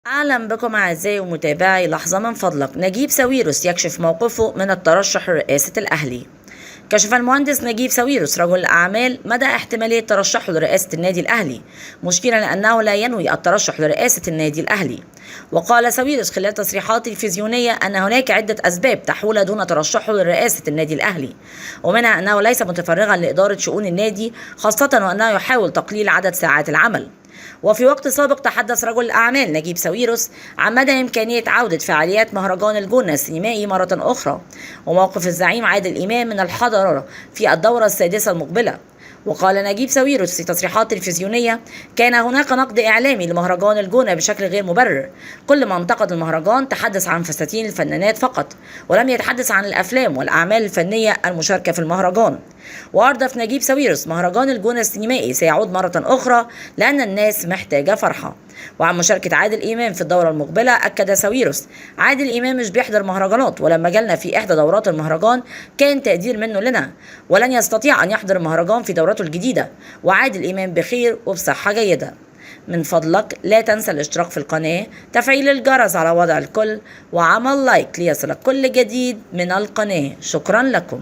أهلا بكم أعزائي ومتابعي لحظة من فضلك. نجيب ساويرس يكشف موقفه من الترشح لرئاسة الأهلي. كشف المهندس نجيب ساويرس رجل الأعمال مدى احتمالية ترشحه لرئاسة النادي الأهلي، مشيرا لأنه لا ينوي الترشح لرئاسة النادي الأهلي. وقال ساويرس خلال تصريحات تلفزيونية أن هناك عدة أسباب تحول دون ترشحه لرئاسة النادي الأهلي، ومنها أنه ليس متفرغا لإدارة شؤون النادي، خاصة وأنه يحاول تقليل عدد ساعات العمل. وفي وقت سابق تحدث رجل الأعمال نجيب ساويرس عن مدى إمكانية عودة فعاليات مهرجان الجونة السينمائي مرة أخرى، وموقف الزعيم عادل إمام من الحضر في الدورة السادسة المقبلة. وقال نجيب ساويرس في تصريحات تلفزيونية: كان هناك نقد إعلامي لمهرجان الجونة بشكل غير مبرر. كل من انتقد المهرجان تحدث عن فساتين الفنانات فقط، ولم يتحدث عن الأفلام والأعمال الفنية المشاركة في المهرجان. وأردف نجيب ساويرس: مهرجان الجونة السينمائي سيعود مرة أخرى لأن الناس محتاجة فرحة. وعن مشاركة عادل إمام في الدورة المقبلة أكد ساويرس: عادل إمام مش بيحضر مهرجانات، ولما جالنا في إحدى دورات المهرجان كان تقدير منه لنا، ولن يستطيع أن يحضر المهرجان في دورته الجديدة، وعادل إمام بخير وبصحة جيدة. من فضلك لا تنسى الاشتراك في القناة، تفعيل الجرس على وضع الكل، وعمل لايك ليصلك كل جديد من القناة. شكرا لكم.